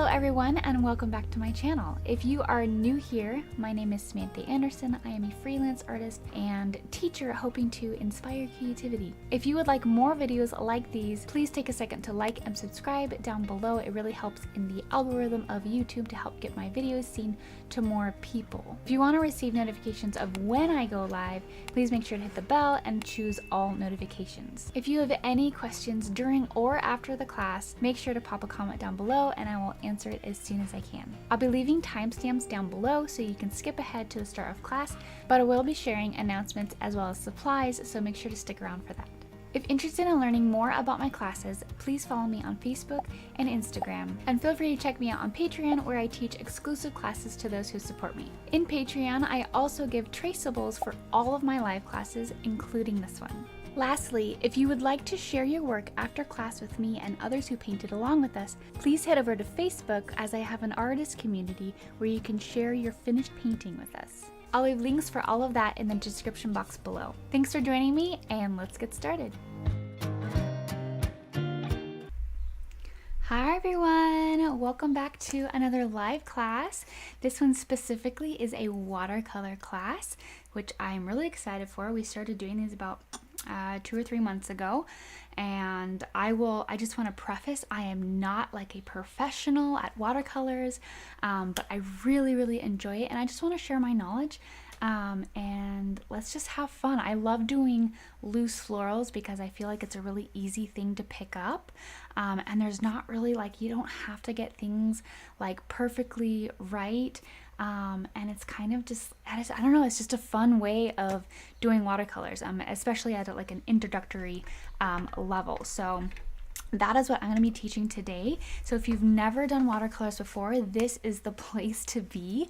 everyone, and welcome back to my channel. If you are new here, my name is Samantha Anderson. I am a freelance artist and teacher hoping to inspire creativity. If you would like more videos like these, please take a second to like and subscribe down below. It really helps in the algorithm of YouTube to help get my videos seen to more people. If you want to receive notifications of when I go live, please make sure to hit the bell and choose all notifications. If you have any questions during or after the class, make sure to pop a comment down below and I will answer it as soon as I can. I'll be leaving timestamps down below so you can skip ahead to the start of class, but I will be sharing announcements as well as supplies, so make sure to stick around for that. If interested in learning more about my classes, please follow me on Facebook and Instagram, and feel free to check me out on Patreon where I teach exclusive classes to those who support me. In Patreon, I also give traceables for all of my live classes, including this one. Lastly, if you would like to share your work after class with me and others who painted along with us, please head over to Facebook, as I have an artist community where you can share your finished painting with us. I'll leave links for all of that in the description box below. Thanks for joining me, and let's get started. Hi everyone, welcome back to another live class. This one specifically is a watercolor class, which I'm really excited for. We started doing these about 2 or 3 months ago, and I just want to preface, I am not like a professional at watercolors, but I really enjoy it, and I just want to share my knowledge, and let's just have fun. I love doing loose florals because I feel like it's a really easy thing to pick up, and there's not really like, you don't have to get things like perfectly right. And it's kind of just, I don't know, it's just a fun way of doing watercolors, especially at like an introductory level. So that is what I'm going to be teaching today. So if you've never done watercolors before, this is the place to be.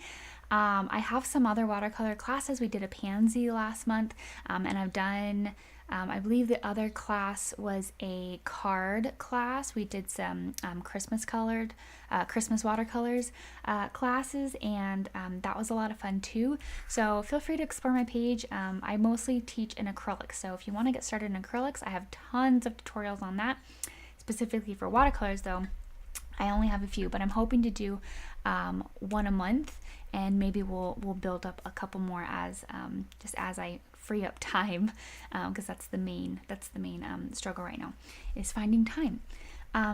I have some other watercolor classes. We did a pansy last month, and I've done I believe the other class was a card class. We did some Christmas watercolors classes, and that was a lot of fun too. So feel free to explore my page. I mostly teach in acrylics, so if you want to get started in acrylics, I have tons of tutorials on that. Specifically for watercolors though, I only have a few, but I'm hoping to do one a month, and maybe we'll build up a couple more as just as I free up time, because that's the main struggle right now, is finding time.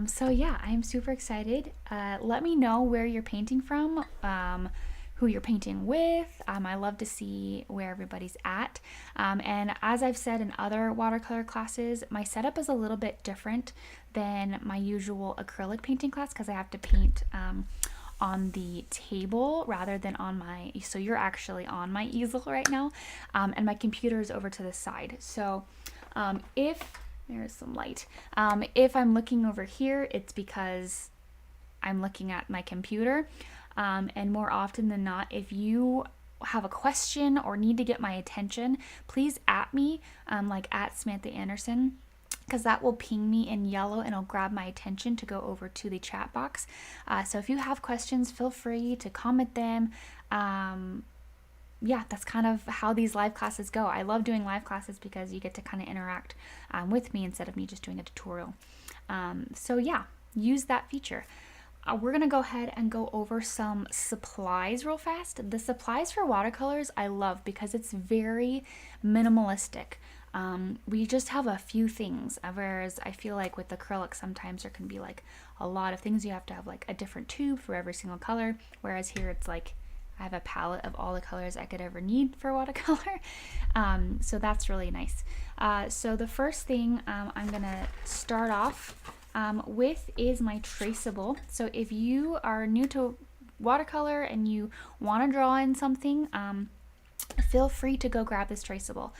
So yeah, I'm super excited. Let me know where you're painting from, who you're painting with. I love to see where everybody's at. And as I've said in other watercolor classes, my setup is a little bit different than my usual acrylic painting class because I have to paint on the table rather than on my, so you're actually on my easel right now, and my computer is over to the side. So if there's some light, if I'm looking over here, it's because I'm looking at my computer, and more often than not, if you have a question or need to get my attention, please at me, like at Samantha Anderson, because that will ping me in yellow and it'll grab my attention to go over to the chat box. So if you have questions, feel free to comment them. Yeah, that's kind of how these live classes go. I love doing live classes because you get to kind of interact with me instead of me just doing a tutorial. So yeah, use that feature. We're going to go ahead and go over some supplies real fast. The supplies for watercolors I love because it's very minimalistic. We just have a few things, whereas I feel like with acrylic sometimes there can be like a lot of things. You have to have like a different tube for every single color, whereas here it's like I have a palette of all the colors I could ever need for watercolor. So that's really nice. So the first thing I'm gonna start off with is my traceable. So if you are new to watercolor and you want to draw in something, feel free to go grab this traceable.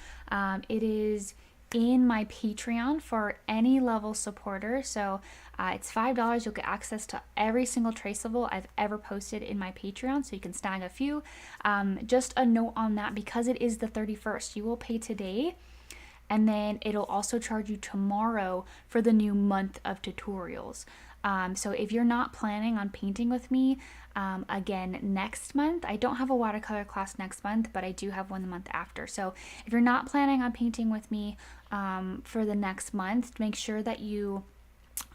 It is in my Patreon for any level supporter. So it's $5. You'll get access to every single traceable I've ever posted in my Patreon, so you can snag a few. Just a note on that, because it is the 31st, you will pay today, and then it'll also charge you tomorrow for the new month of tutorials. So if you're not planning on painting with me again next month, I don't have a watercolor class next month, but I do have one the month after. So if you're not planning on painting with me for the next month, make sure that you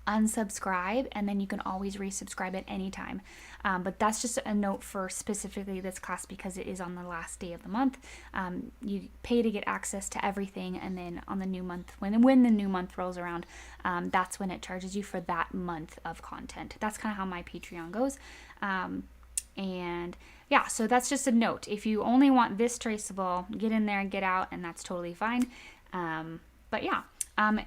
unsubscribe, and then you can always resubscribe at any time. But that's just a note for specifically this class because it is on the last day of the month. You pay to get access to everything, and then on the new month, when the new month rolls around, that's when it charges you for that month of content. That's kind of how my Patreon goes. And yeah, so that's just a note. If you only want this traceable, get in there and get out, and that's totally fine. But yeah.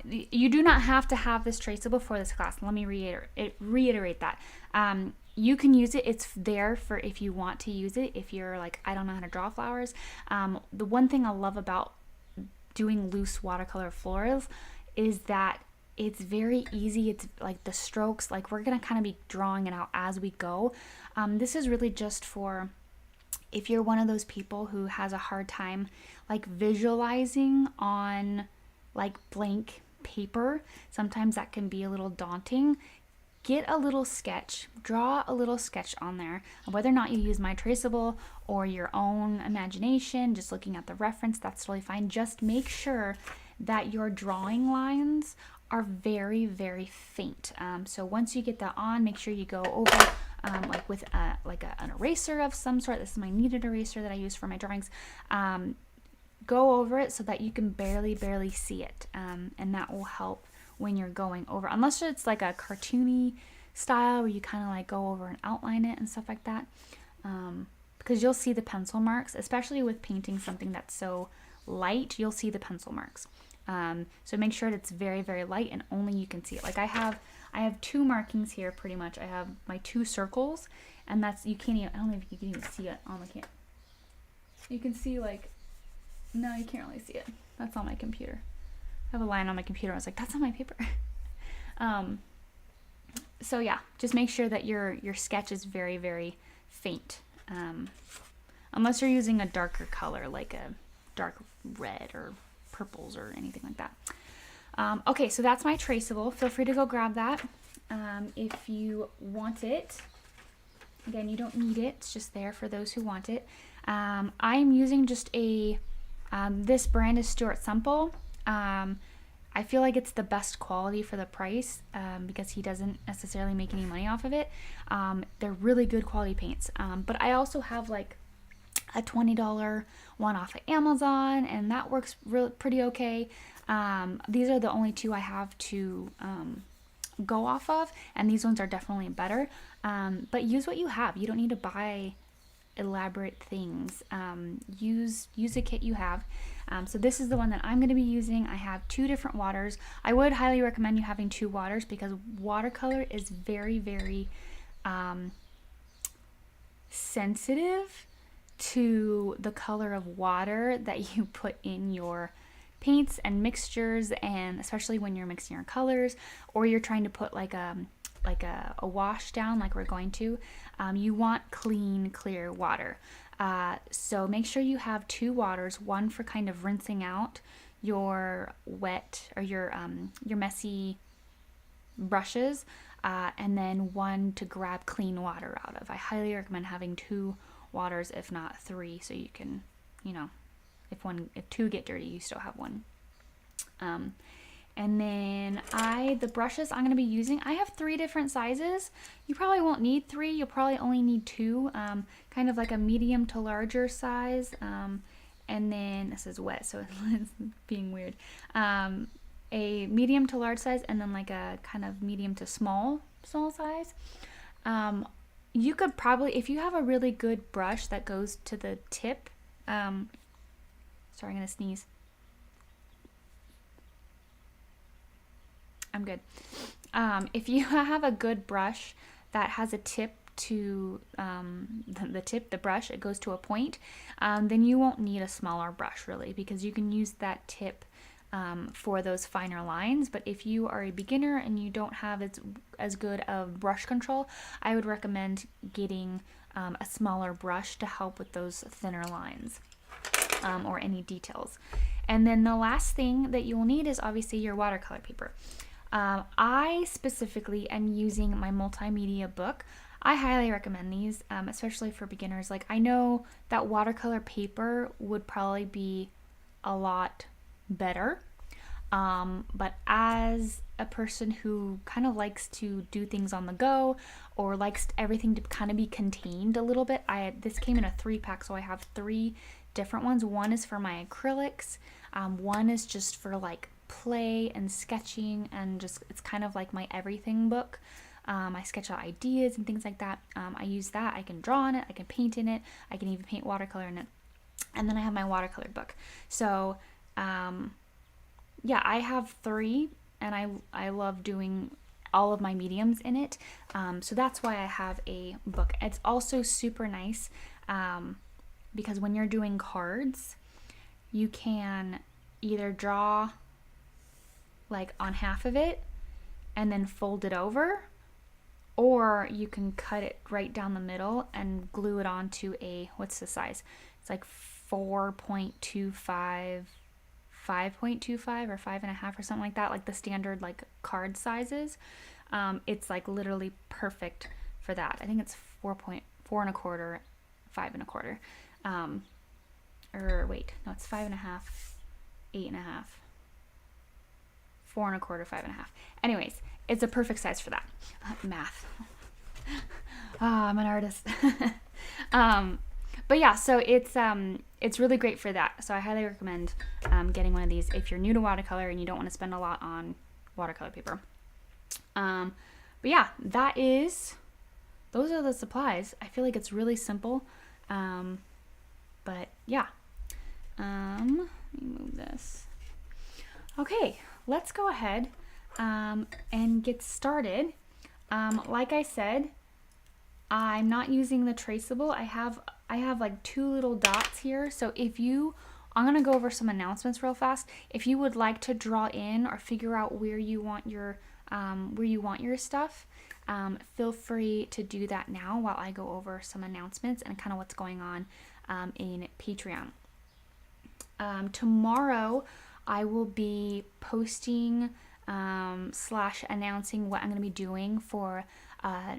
You do not have to have this traceable for this class. Let me reiterate that. You can use it. It's there for if you want to use it. If you're like, I don't know how to draw flowers. The one thing I love about doing loose watercolor florals is that it's very easy. It's like the strokes, like we're going to kind of be drawing it out as we go. This is really just for if you're one of those people who has a hard time like visualizing on like blank paper. Sometimes that can be a little daunting. Get a little sketch, draw a little sketch on there. Whether or not you use my traceable or your own imagination, just looking at the reference, that's totally fine. Just make sure that your drawing lines are very, very faint. So once you get that on, make sure you go over like with an eraser of some sort. This is my kneaded eraser that I use for my drawings. Go over it so that you can barely see it, and that will help when you're going over, unless it's like a cartoony style where you kind of like go over and outline it and stuff like that, because you'll see the pencil marks, especially with painting something that's so light. You'll see the pencil marks, so make sure it's very, very light and only you can see it. Like I have 2 markings here pretty much. I have my 2 circles, and that's, you can't even, I don't know if you can even see it on the camera. You can see like, no, you can't really see it. That's on my computer. I have a line on my computer. I was like, that's on my paper. So yeah, just make sure that your sketch is very, very faint. Unless you're using a darker color, like a dark red or purples or anything like that. Okay, so that's my traceable. Feel free to go grab that if you want it. Again, you don't need it. It's just there for those who want it. I'm using just a this brand is SAArtist. I feel like it's the best quality for the price because he doesn't necessarily make any money off of it. They're really good quality paints. But I also have like a $20 one off of Amazon, and that works pretty okay. These are the only 2 I have to go off of, and these ones are definitely better. But use what you have. You don't need to buy elaborate things. Use a kit you have. So this is the one that I'm going to be using. I have 2 different waters. I would highly recommend you having 2 waters because watercolor is very, very sensitive to the color of water that you put in your paints and mixtures, and especially when you're mixing your colors or you're trying to put like a wash down like we're going to, you want clean, clear water. So make sure you have 2 waters, one for kind of rinsing out your wet or your messy brushes, and then one to grab clean water out of. I highly recommend having 2 waters, if not 3, so you can, if 2 get dirty, you still have 1. And then the brushes I'm going to be using, I have 3 different sizes. You probably won't need 3. You'll probably only need 2, kind of like a medium to larger size. And then this is wet, so it's being weird. A medium to large size, and then like a kind of medium to small size. You could probably, if you have a really good brush that goes to the tip, sorry, I'm going to sneeze. I'm good. If you have a good brush that has a tip to the brush, it goes to a point, then you won't need a smaller brush really, because you can use that tip for those finer lines. But if you are a beginner and you don't have as good of brush control, I would recommend getting a smaller brush to help with those thinner lines or any details. And then the last thing that you will need is obviously your watercolor paper. I specifically am using my multimedia book. I highly recommend these, especially for beginners. Like, I know that watercolor paper would probably be a lot better, But as a person who kind of likes to do things on the go or likes everything to kind of be contained a little bit, this came in a 3-pack, so I have 3 different ones. One is for my acrylics, one is just for like play and sketching, and just it's kind of like my everything book. I sketch out ideas and things like that. I use that. I can draw in it, I can paint in it, I can even paint watercolor in it. And then I have my watercolor book. So yeah, I have 3, and I love doing all of my mediums in it. So that's why I have a book. It's also super nice because when you're doing cards, you can either draw like on half of it and then fold it over, or you can cut it right down the middle and glue it onto what's the size? It's like 4.25, 5.25 or 5.5 or something like that, like the standard like card sizes. It's like literally perfect for that. I think it's 4.4 1/4, 5 1/4. Or wait, no, it's 5.5, 8.5, 4 1/4, 5.5. Anyways, it's a perfect size for that. Math. I'm an artist. But yeah, so it's really great for that. So I highly recommend getting one of these if you're new to watercolor and you don't want to spend a lot on watercolor paper. But yeah, those are the supplies. I feel like it's really simple. But yeah. Let me move this. Okay, let's go ahead and get started. Like I said, I'm not using the traceable. I have like 2 little dots here. So I'm gonna go over some announcements real fast. If you would like to draw in or figure out where you want your stuff, feel free to do that now while I go over some announcements and kind of what's going on in Patreon. Tomorrow I will be posting / announcing what I'm going to be doing for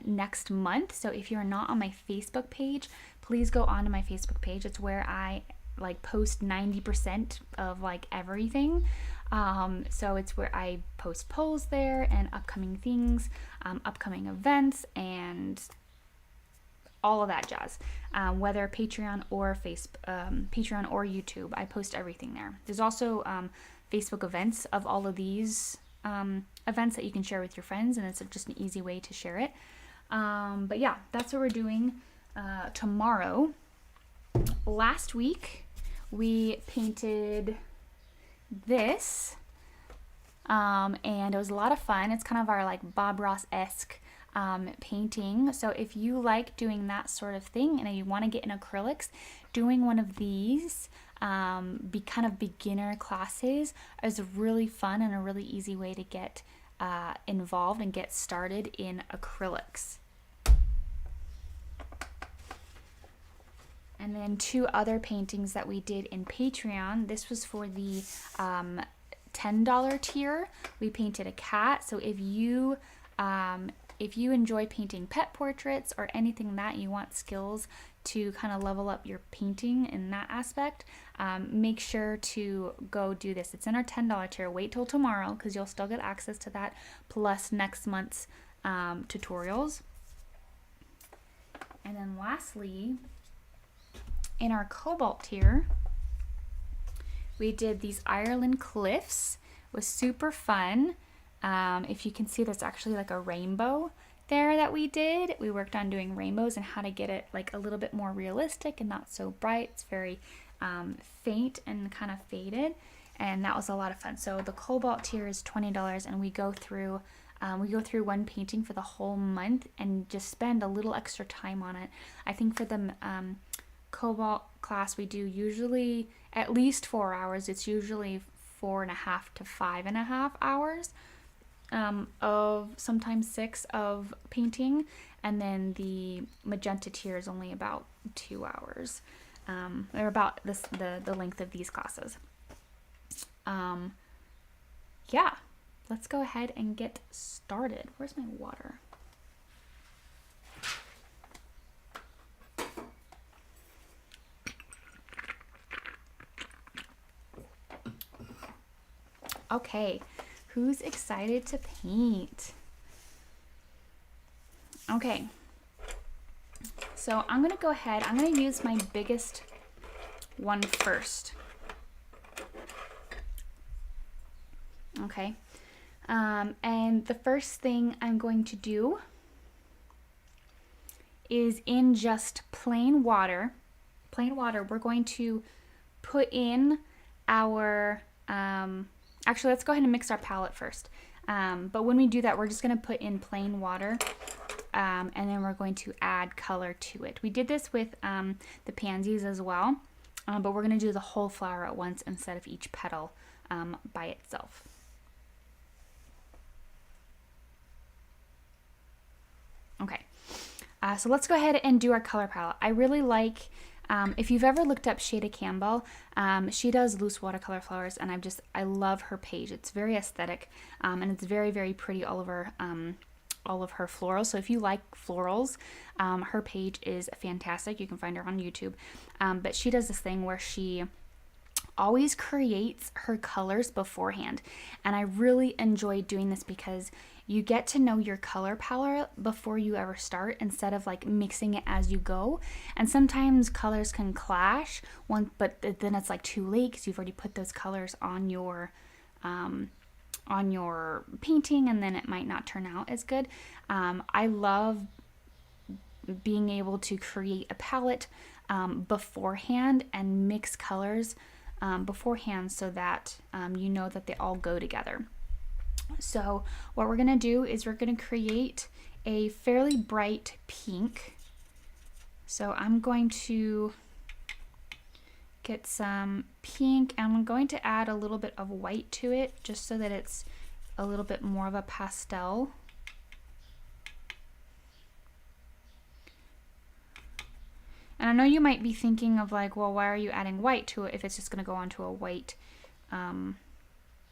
next month. So if you're not on my Facebook page, please go onto my Facebook page. It's where I like post 90% of like everything. So it's where I post polls there and upcoming things, upcoming events, and all of that jazz. Whether Patreon or Patreon or YouTube, I post everything there. There's also Facebook events of all of these events that you can share with your friends, and it's just an easy way to share it. But yeah, that's what we're doing tomorrow. Last week we painted this, and it was a lot of fun. It's kind of our like Bob Ross-esque painting. So if you like doing that sort of thing and you want to get in acrylics, doing one of these be kind of beginner classes is really fun and a really easy way to get involved and get started in acrylics. And then 2 other paintings that we did in Patreon. This was for the $10 tier. We painted a cat. So if you enjoy painting pet portraits or anything that you want skills to kind of level up your painting in that aspect, make sure to go do this. It's in our $10 tier. Wait till tomorrow because you'll still get access to that, plus next month's tutorials. And then lastly, in our cobalt tier, we did these Ireland cliffs. It was super fun. If you can see, there's actually like a rainbow there that we did. We worked on doing rainbows and how to get it like a little bit more realistic and not so bright. It's very faint and kind of faded, and that was a lot of fun. So the cobalt tier is $20, and we go through one painting for the whole month and just spend a little extra time on it. I think for the cobalt class we do usually at least 4 hours. It's usually 4.5 to 5.5 hours of sometimes 6 of painting, and then the magenta tier is only about 2 hours. They're about the length of these classes. Yeah, let's go ahead and get started. Where's my water? Okay, who's excited to paint? Okay, so I'm gonna go ahead, I'm gonna use my biggest one first. Okay, and the first thing I'm going to do is in just plain water, we're going to put in our, actually let's go ahead and mix our palette first. But when we do that, we're just gonna put in plain water, and then we're going to add color to it. We did this with the pansies as well, but we're gonna do the whole flower at once instead of each petal by itself. Okay, so let's go ahead and do our color palette. I really like, if you've ever looked up Shada Campbell, she does loose watercolor flowers, and I love her page. It's very aesthetic, and it's very, very pretty, all of her florals. So if you like florals, her page is fantastic. You can find her on YouTube. But she does this thing where she always creates her colors beforehand, and I really enjoy doing this because you get to know your color palette before you ever start, instead of like mixing it as you go. And sometimes colors can clash, but then it's like too late because you've already put those colors on your painting, and then it might not turn out as good. I love being able to create a palette beforehand and mix colors beforehand, so that you know that they all go together. So what we're going to do is we're going to create a fairly bright pink. So I'm going to get some pink, and I'm going to add a little bit of white to it, just so that it's a little bit more of a pastel. And I know you might be thinking of like, well, why are you adding white to it if it's just going to go onto a white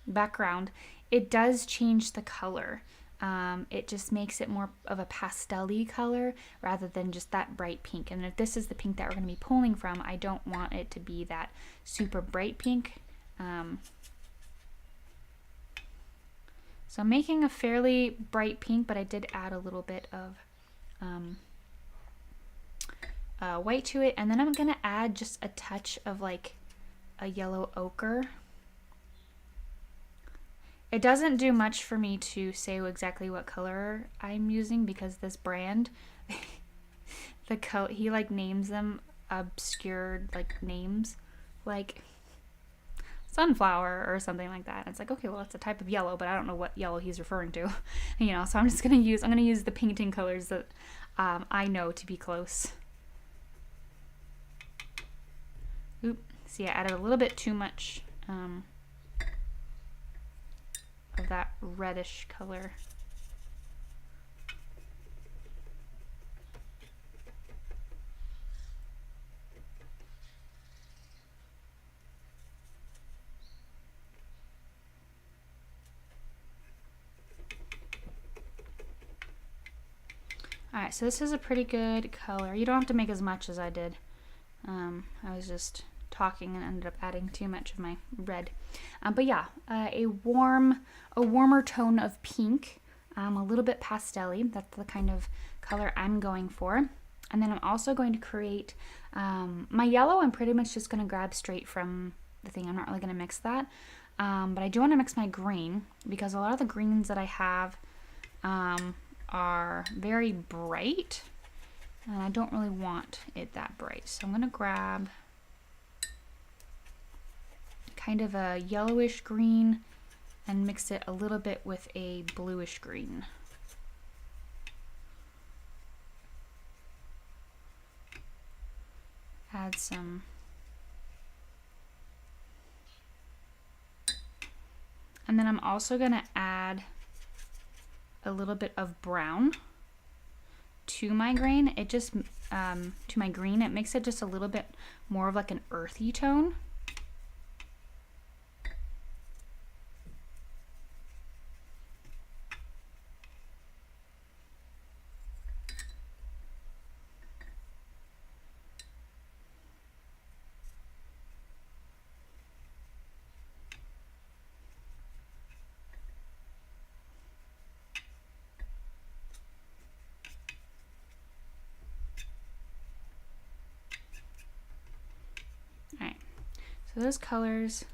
background? It does change the color. It just makes it more of a pastel-y color rather than just that bright pink. And if this is the pink that we're going to be pulling from, I don't want it to be that super bright pink. So I'm making a fairly bright pink, but I did add a little bit of white to it. And then I'm going to add just a touch of like a yellow ochre. It doesn't do much for me to say exactly what color I'm using, because this brand, he like names them obscured like names, like sunflower or something like that. It's like, okay, well, it's a type of yellow, but I don't know what yellow he's referring to, you know. So I'm just gonna use the painting colors that I know to be close. Oop, see, I added a little bit too much of that reddish color. Alright, so this is a pretty good color. You don't have to make as much as I did. I was just talking and ended up adding too much of my red. But yeah, a warmer tone of pink, a little bit pastel-y. That's the kind of color I'm going for. And then I'm also going to create my yellow. I'm pretty much just going to grab straight from the thing. I'm not really going to mix that. But I do want to mix my green, because a lot of the greens that I have are very bright, and I don't really want it that bright. So I'm going to grab kind of a yellowish green and mix it a little bit with a bluish green. Add some and then I'm also going to add a little bit of brown to my green. It just to my green, it makes it just a little bit more of like an earthy tone. So those colors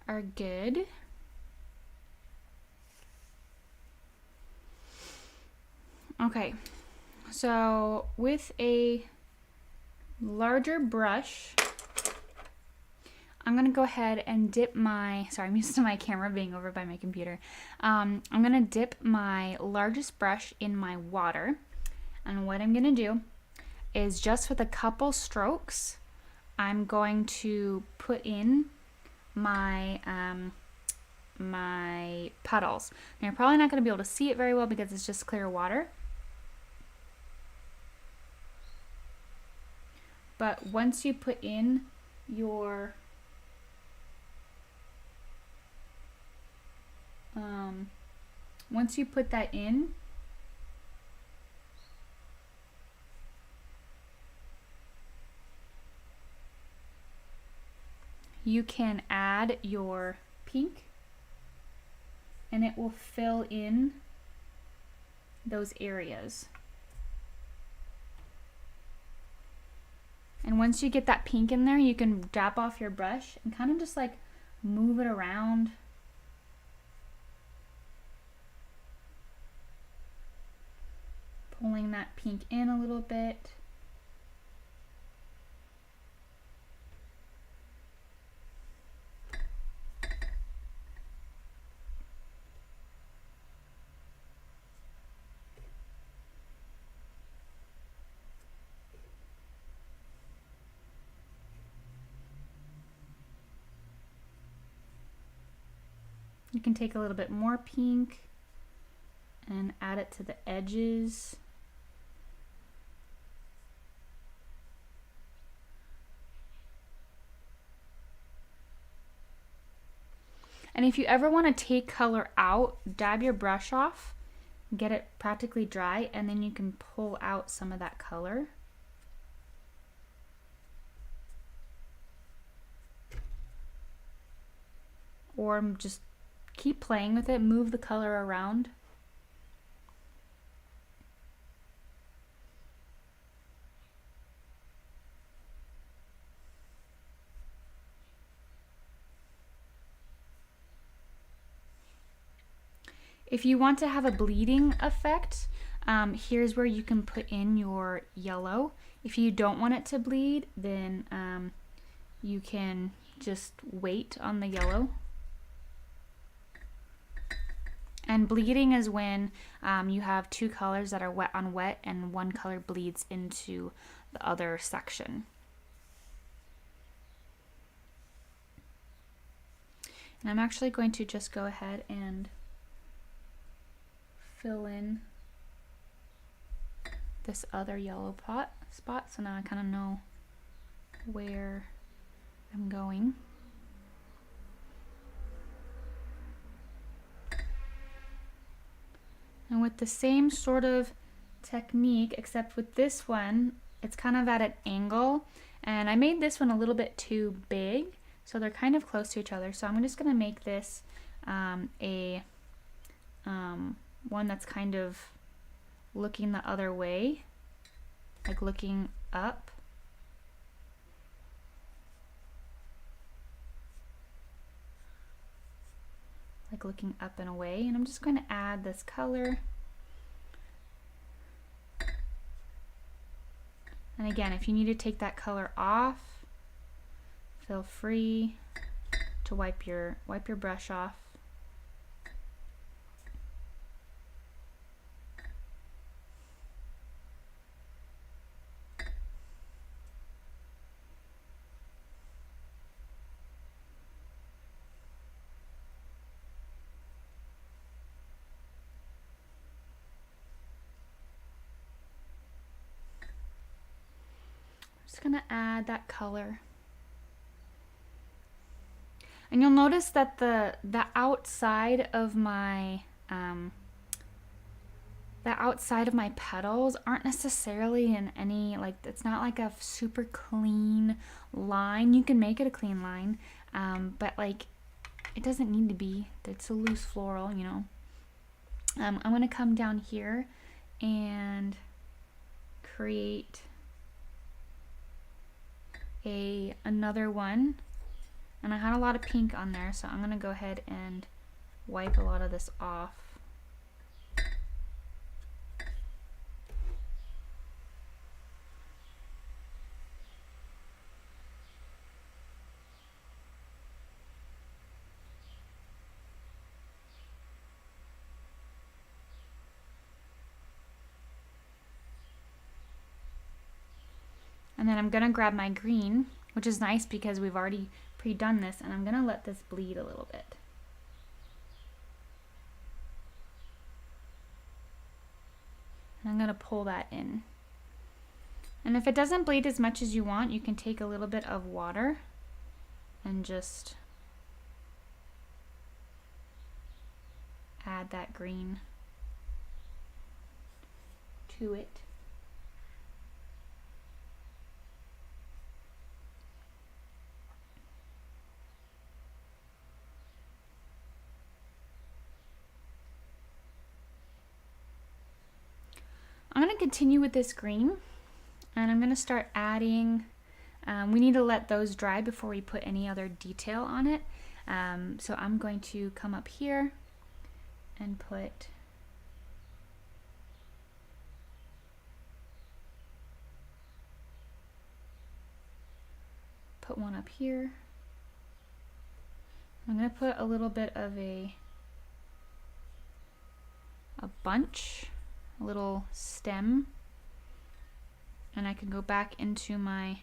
are good. Okay, so with a larger brush, I'm gonna go ahead and dip my, sorry, I'm used to my camera being over by my computer. I'm gonna dip my largest brush in my water, and what I'm gonna do is just with a couple strokes, I'm going to put in my my puddles. Now you're probably not gonna be able to see it very well because it's just clear water. But once you put in your once you put that in, you can add your pink and it will fill in those areas. And once you get that pink in there, you can dab off your brush and kind of just like move it around. Pulling that pink in a little bit. You can take a little bit more pink and add it to the edges. And if you ever want to take color out, dab your brush off, get it practically dry, and then you can pull out some of that color. Or just keep playing with it, move the color around. If you want to have a bleeding effect, here's where you can put in your yellow. If you don't want it to bleed, then you can just wait on the yellow. And bleeding is when you have two colors that are wet on wet and one color bleeds into the other section. And I'm actually going to just go ahead and fill in this other yellow spot, so now I kind of know where I'm going. And with the same sort of technique, except with this one, it's kind of at an angle, and I made this one a little bit too big, so they're kind of close to each other. So I'm just going to make this one that's kind of looking the other way, like looking up. Like looking up and away, and I'm just going to add this color. And again, if you need to take that color off, feel free to wipe your brush off. Just gonna add that color. And you'll notice that the outside of my petals aren't necessarily in any, like, it's not like a super clean line. You can make it a clean line, but like it doesn't need to be. It's a loose floral, you know. I'm gonna come down here and create another one And I had a lot of pink on there, so I'm gonna go ahead and wipe a lot of this off. And then I'm gonna grab my green, which is nice because we've already pre-done this, and I'm gonna let this bleed a little bit. And I'm gonna pull that in. And if it doesn't bleed as much as you want, you can take a little bit of water and just add that green to it. I'm going to continue with this green, and I'm going to start adding, we need to let those dry before we put any other detail on it. So I'm going to come up here and put one up here. I'm going to put a little bit of a bunch, a little stem, and I can go back into my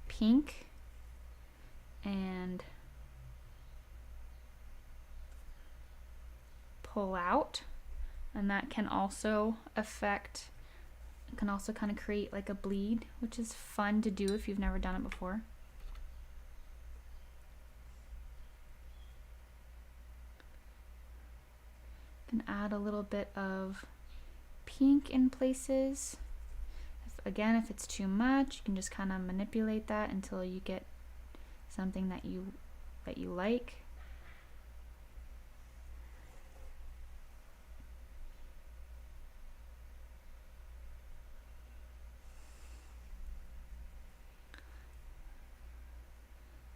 pink and pull out, and that can also affect, can also kind of create like a bleed, which is fun to do if you've never done it before. Can add a little bit of pink in places. Again, if it's too much, you can just kind of manipulate that until you get something that you like.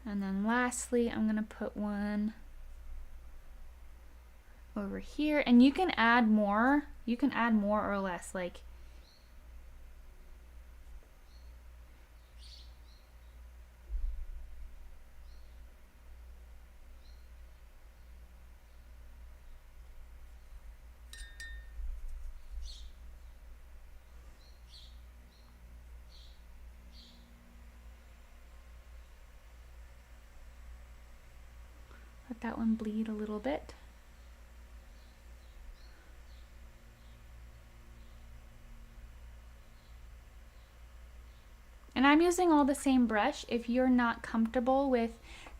And then lastly, I'm going to put one over here, and you can add more. You can add more or less, like let that one bleed a little bit. And I'm using all the same brush. If you're not comfortable with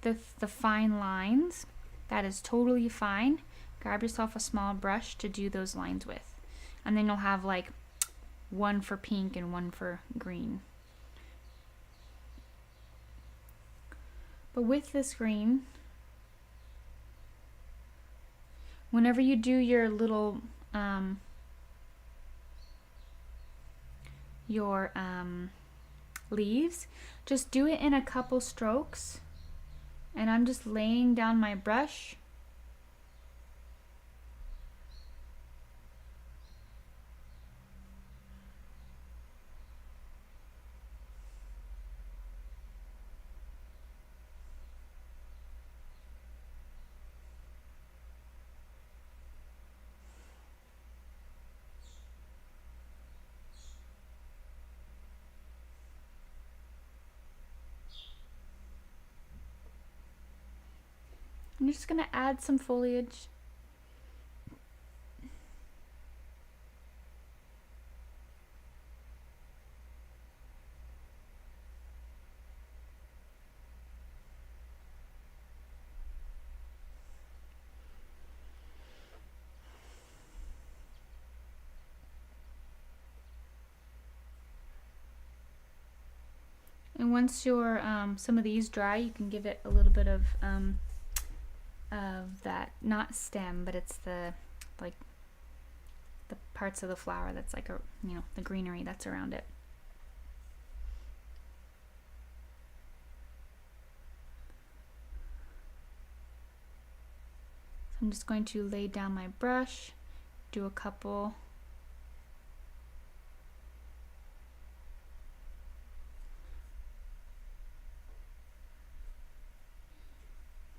the fine lines, that is totally fine. Grab yourself a small brush to do those lines with. And then you'll have like one for pink and one for green. But with this green, whenever you do your little leaves, just do it in a couple strokes, and I'm just laying down my brush I'm just going to add some foliage. And once your some of these dry, you can give it a little bit of that, not stem, but it's the like the parts of the flower that's like a, you know, the greenery that's around it. I'm just going to lay down my brush, do a couple.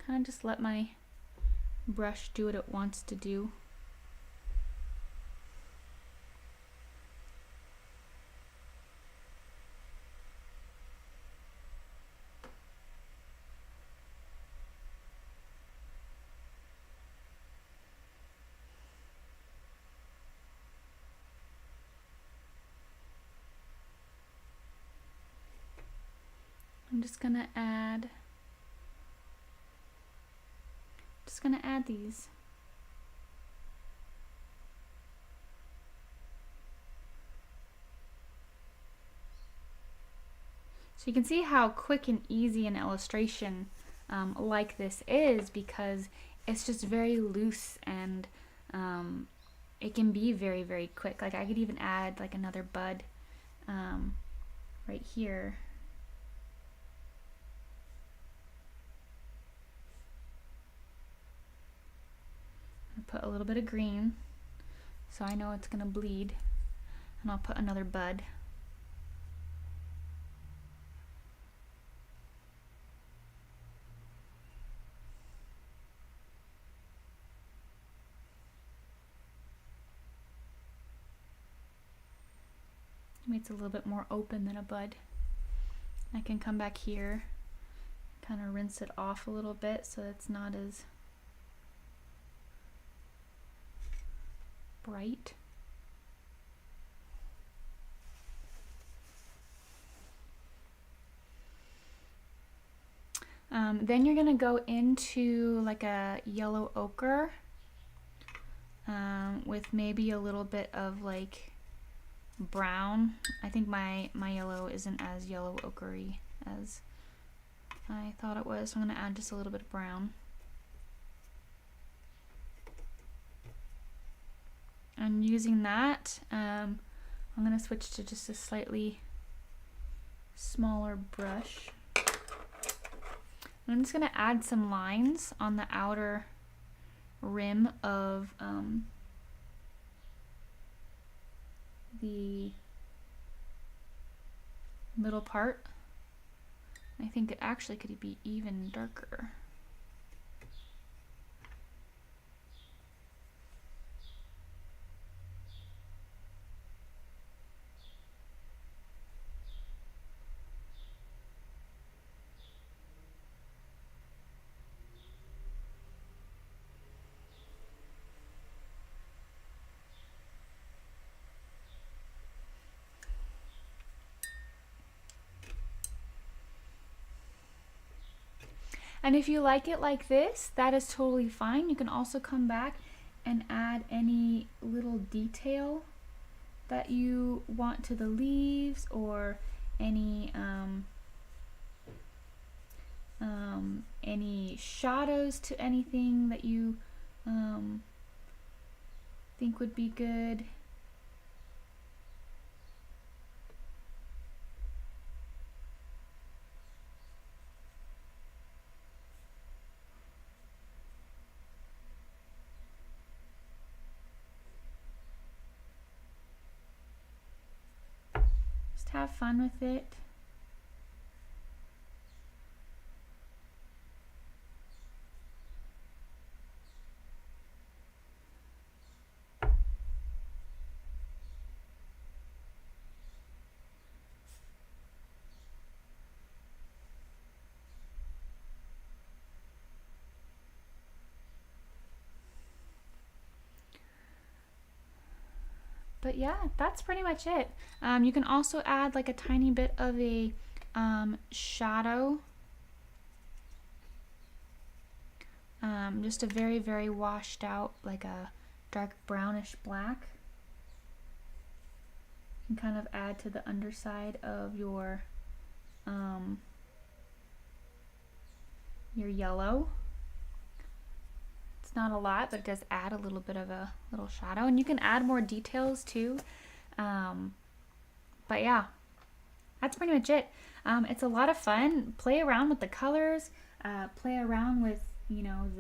Kind of just let my brush do what it wants to do. I'm just gonna add these. So you can see how quick and easy an illustration like this is, because it's just very loose, and it can be very, very quick. Like I could even add like another bud right here. Put a little bit of green so I know it's gonna bleed, and I'll put another bud. Maybe it's a little bit more open than a bud. I can come back here, kind of rinse it off a little bit so it's not as bright. Then you're gonna go into like a yellow ochre with maybe a little bit of like brown. I think my yellow isn't as yellow ochre-y as I thought it was, so I'm gonna add just a little bit of brown. And using that, I'm gonna switch to just a slightly smaller brush. I'm just gonna add some lines on the outer rim of the middle part. I think it actually could be even darker. And if you like it like this, that is totally fine. You can also come back and add any little detail that you want to the leaves, or any shadows to anything that you think would be good. Have fun with it. But yeah, that's pretty much it. You can also add like a tiny bit of a shadow. Just a very, very washed out, like a dark brownish black. You can kind of add to the underside of your yellow. Not a lot, but it does add a little bit of a little shadow, and you can add more details too. But yeah, that's pretty much it. It's a lot of fun. Play around with the colors, play around with, you know,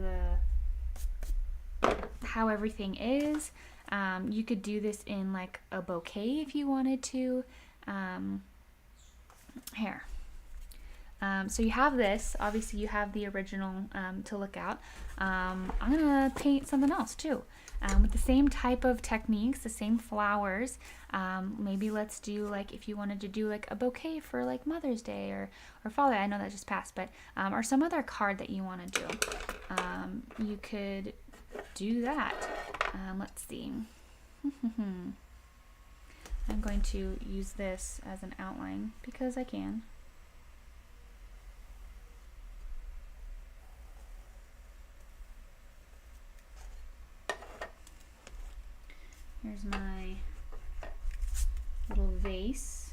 how everything is. You could do this in like a bouquet if you wanted to. Here. So you have this, obviously you have the original to look at. I'm gonna paint something else too. With the same type of techniques, the same flowers. Maybe let's do like, if you wanted to do like a bouquet for like Mother's Day or Father Day, I know that just passed, but or some other card that you want to do. You could do that. Let's see. I'm going to use this as an outline because I can. Here's my little vase.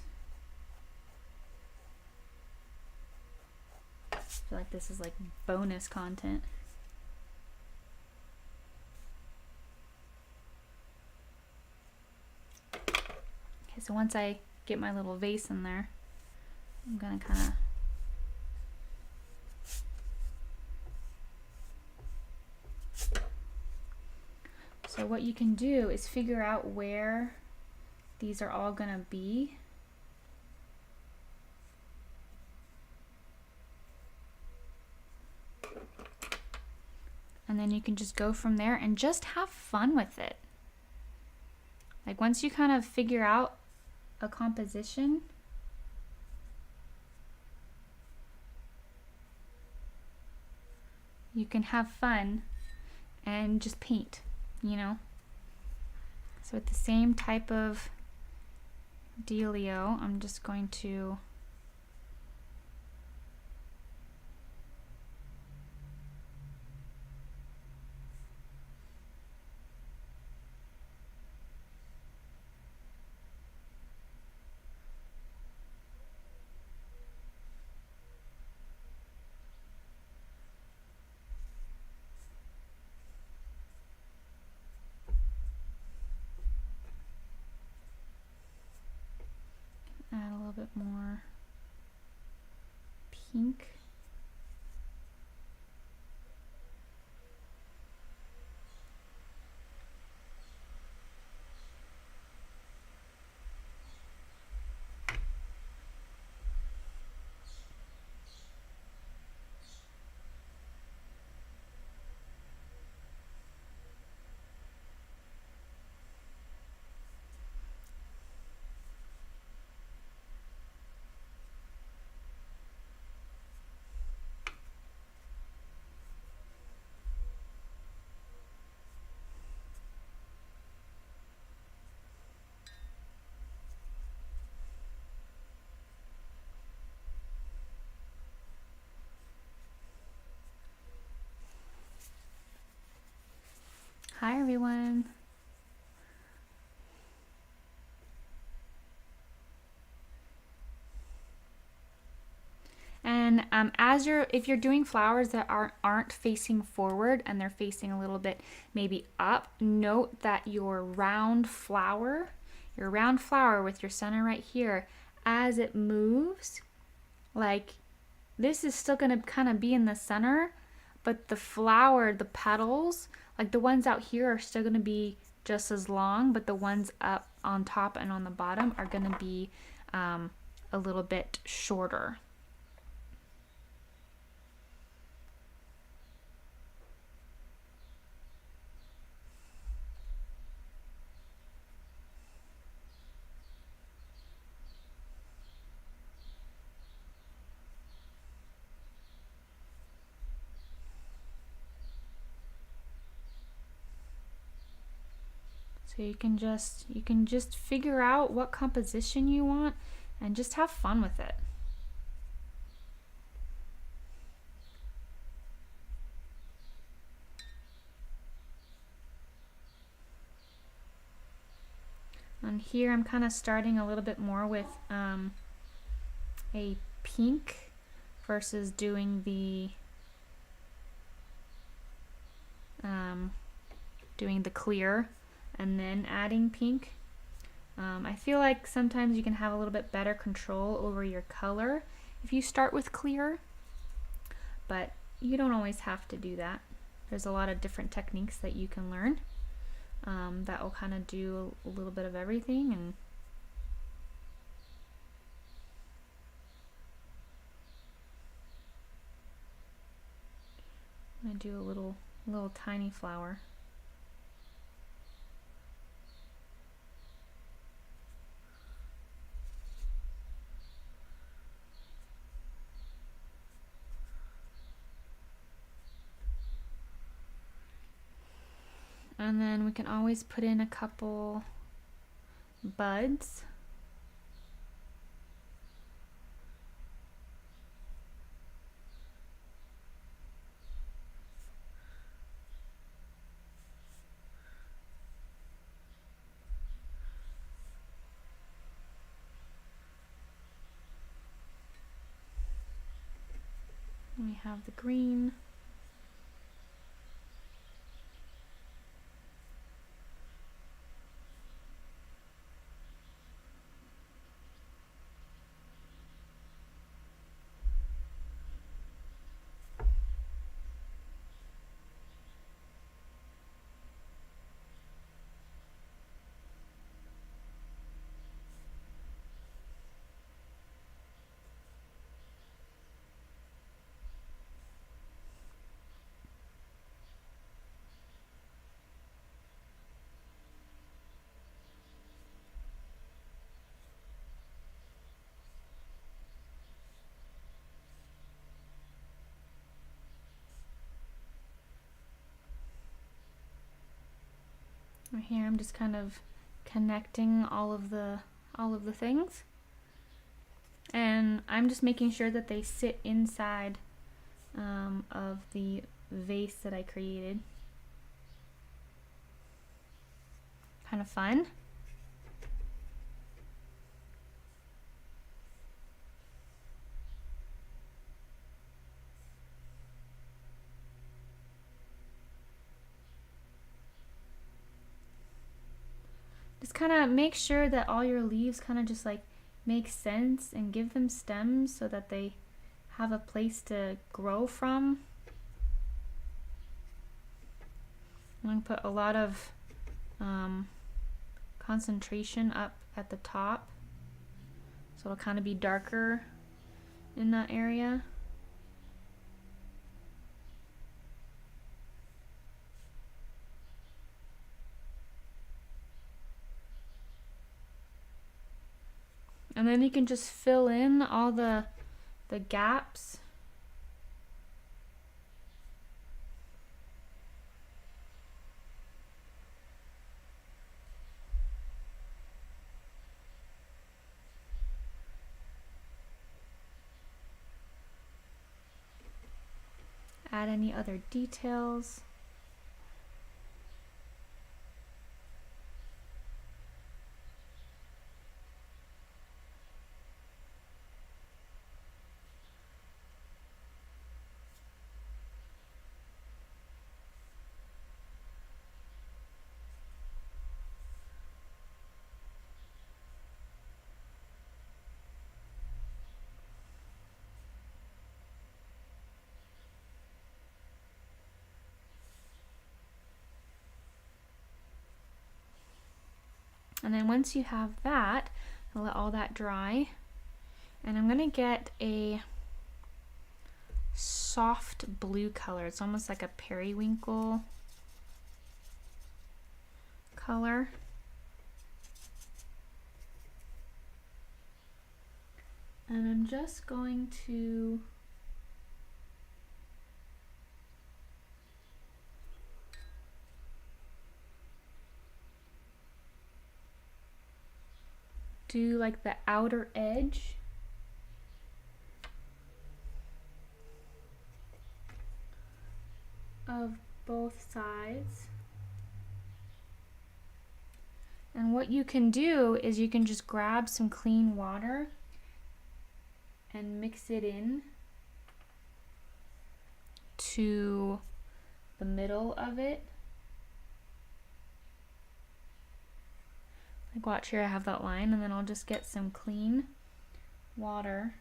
I feel like this is like bonus content. Okay, so once I get my little vase in there, I'm gonna kind of so what you can do is figure out where these are all gonna be. And then you can just go from there and just have fun with it. Like once you kind of figure out a composition, you can have fun and just paint, you know? So with the same type of dealio, I'm just going to add a little bit more pink. Hi everyone. And if you're doing flowers that aren't facing forward and they're facing a little bit maybe up, note that your round flower with your center right here, as it moves, like this is still gonna kind of be in the center, but the flower, the petals, like the ones out here are still gonna be just as long, but the ones up on top and on the bottom are gonna be a little bit shorter. So you can just figure out what composition you want and just have fun with it. And here I'm kind of starting a little bit more with a pink versus doing the clear and then adding pink. I feel like sometimes you can have a little bit better control over your color if you start with clear, but you don't always have to do that. There's a lot of different techniques that you can learn. that will kind of do a little bit of everything. And I'm going to do a little tiny flower. And then we can always put in a couple buds. We have the green. Right here I'm just kind of connecting all of the things, and I'm just making sure that they sit inside of the vase that I created. Kind of fun. Just kind of make sure that all your leaves kind of just like make sense and give them stems so that they have a place to grow from. I'm going to put a lot of concentration up at the top, so it'll kind of be darker in that area. And then you can just fill in all the gaps. Add any other details. And then once you have that, I'll let all that dry. And I'm gonna get a soft blue color. It's almost like a periwinkle color. And I'm just going to do like the outer edge of both sides. And what you can do is you can just grab some clean water and mix it in to the middle of it. Like watch here, I have that line, and then I'll just get some clean water.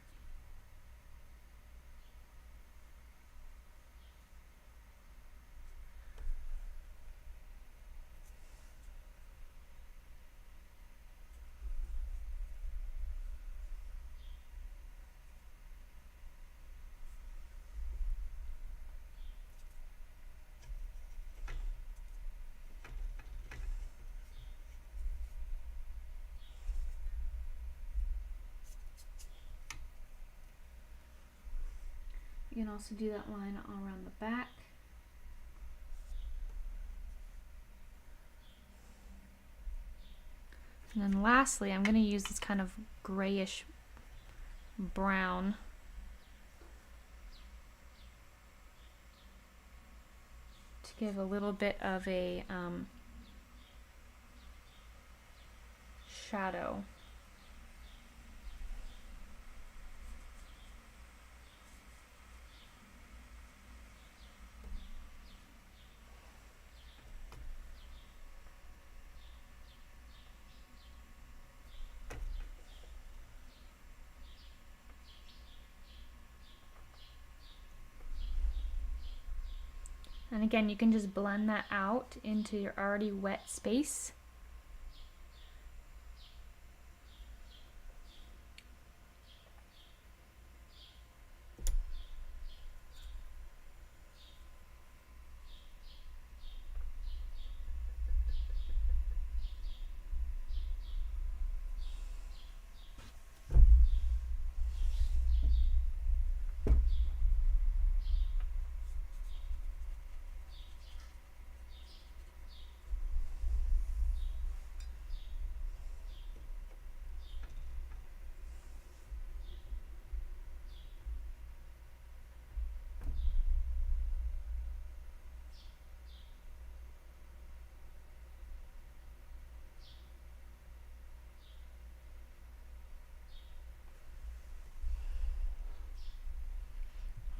You can also do that line all around the back. And then lastly, I'm going to use this kind of grayish brown to give a little bit of a shadow. And again, you can just blend that out into your already wet space.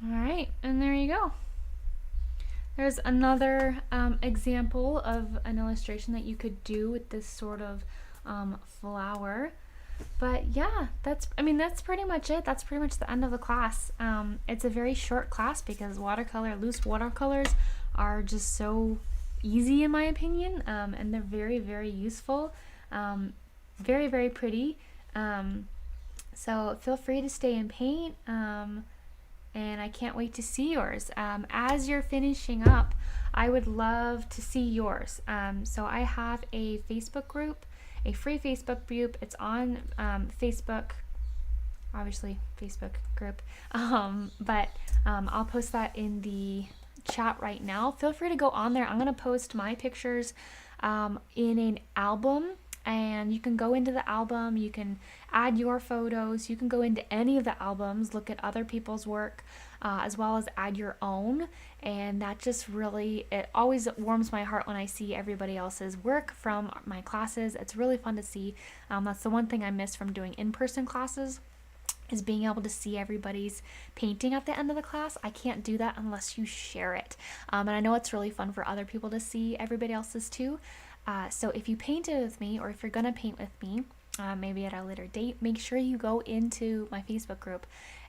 Alright, and there you go. There's another example of an illustration that you could do with this sort of flower. But yeah, that's pretty much it. That's pretty much the end of the class. It's a very short class because loose watercolors are just so easy in my opinion, and they're very, very useful. Very, very pretty. So feel free to stay and paint. And I can't wait to see yours. As you're finishing up, I would love to see yours. So I have a Facebook group, a free Facebook group. It's on Facebook, obviously Facebook group, but I'll post that in the chat right now. Feel free to go on there. I'm gonna post my pictures in an album, and you can go into the album, you can add your photos, you can go into any of the albums, look at other people's work, as well as add your own. And that just really, it always warms my heart when I see everybody else's work from my classes. It's really fun to see. That's the one thing I miss from doing in-person classes, is being able to see everybody's painting at the end of the class. I can't do that unless you share it. And I know it's really fun for other people to see everybody else's too. So if you painted with me, or if you're gonna paint with me, maybe at a later date, make sure you go into my Facebook group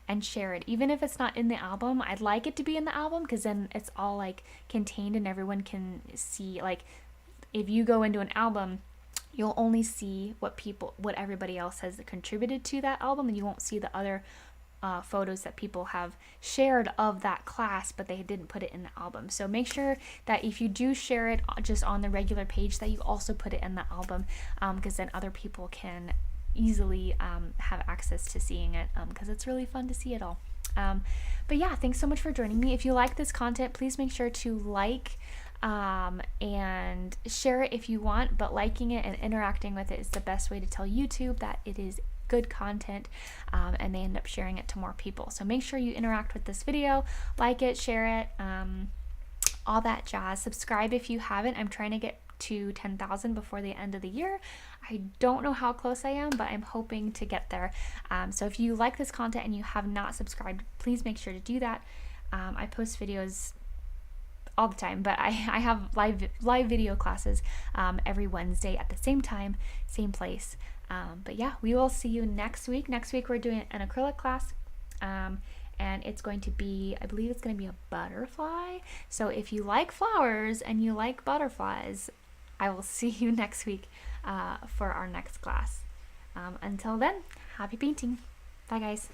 and share it. Even if it's not in the album, I'd like it to be in the album, because then it's all like contained and everyone can see. Like if you go into an album, you'll only see what everybody else has contributed to that album, and you won't see the other photos that people have shared of that class, but they didn't put it in the album. So make sure that if you do share it just on the regular page, that you also put it in the album, because then other people can easily have access to seeing it, because it's really fun to see it all. But yeah, thanks so much for joining me. If you like this content, please make sure to like and share it if you want, but liking it and interacting with it is the best way to tell YouTube that it is good content, and they end up sharing it to more people. So make sure you interact with this video, like it, share it, all that jazz. Subscribe if you haven't. I'm trying to get to 10,000 before the end of the year. I don't know how close I am, but I'm hoping to get there. So if you like this content and you have not subscribed, please make sure to do that. I post videos all the time, but I have live video classes every Wednesday at the same time, same place. But yeah, we will see you next week. Next week we're doing an acrylic class, and it's going to be, I believe it's going to be a butterfly. So if you like flowers and you like butterflies, I will see you next week for our next class. Until then, happy painting. Bye guys.